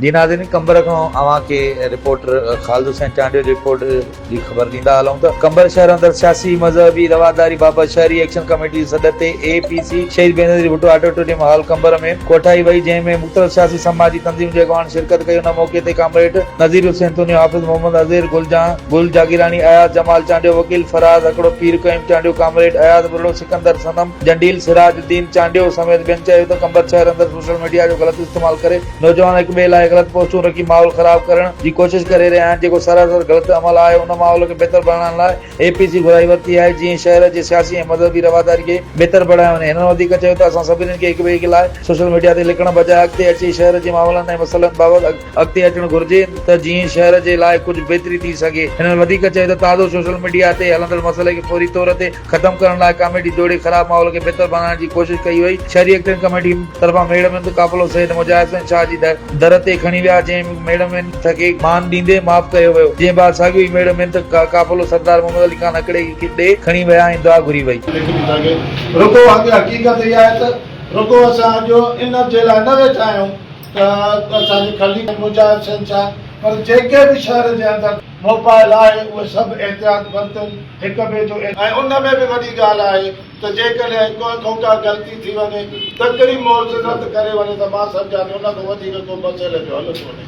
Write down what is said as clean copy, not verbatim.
जी नाज़रीन, कंबर खां अवां खे रिपोर्टर ख़ालिद हुसैन चांडियो जी रिपोर्ट जी ख़बर ॾींदा हलूं त कंबर शहर अंदरि सियासी मज़हबी रवादारी बाबति शहरी एक्शन कमेटी जी सॾ ते APC शहीद बेनज़ीर भुट्टो ऑडिटोरियम हॉल कंबर में कोठाई वई, जंहिं में मुख़्तलिफ़ सियासी समाजी तंज़ीम जे अॻवान शिरकत कई। उन मौक़े ते कामरेड नज़ीर हुसैन तुनी, हाफ़िज़ मोहम्मद अज़ीर, गुल जागीरानी, अयाज़ जमाल चांडियो, वकील फराज़ हकड़ो, पीर क़य्यूम चांडियो, कामरेड अयाज़ बुर्ड़ो, सिकंदर सनम, जंडील सिराजुद्दीन चांडियो समेत ॿियनि चयो त कंबर शहर अंदरि सोशल मीडिया जो ग़लति इस्तेमाल करे नौजवान हिक ॿिए लाइ ग़लति पोस्टूं रखी माहौल ख़राब करण जी कोशिश करे रहिया आहिनि, जेको सरासर ग़लति अमल आहे। उन माहौल खे बहितर बणाइण लाइ APC घुराई वरिती आहे, जीअं शहर जे सियासी ऐं मज़हबी रवादारी खे बहितर बणायो वञे। हिननि वधीक चयो त असां सभिनीनि खे हिक ॿिए खे लाइ सोशल मीडिया ते लिखण बजाए अॻिते अची शहर जे मामलनि ऐं मसइलनि बाबति अॻिते अचणु घुरिजे, त जीअं शहर जे लाइ कुझु बहितरी थी सघे। हिननि वधीक चयो त ताज़ो सोशल मीडिया ते हलंदड़ मसइले खे फौरी तौर ते ख़तमु करण लाइ कमेटी जोड़े ख़राब माहौल खे बहितर बणाइण जी कोशिश कई वई। शहरी एक्शन कमेटी तरफ़ां मेड़मेंट काफ़िलो सैयद मुजाहिद शाह जी दर ते खणी विया, जंहिं मेड़मेंट खे मान ॾींदे माफ़ कयो वियो। जंहिं बाद साॻियो ई मेड़मेंट काफ़िलो सरदार मोहम्मद अली खान हकड़े ॾे खणी विया ऐं दुआ घुरी वई। रुको हक़ीक़त इहा आहे त रुको असां अॼु इन जे लाइ न वेठा आहियूं त असांजी खाली मुजाहिद शहंशाह, पर जेके बि शहर जे अंदरि मोबाइल आहे उहे सभु एहतियात बरतनि हिक ॿिए जो। ऐं उन में बि वॾी ॻाल्हि आहे त जेकॾहिं को का ग़लती थी वञे, तकड़ी मोर्च रद्द करे वञे, त मां सम्झां थो उन खां वधीक को मसइले जो हल कोन्हे।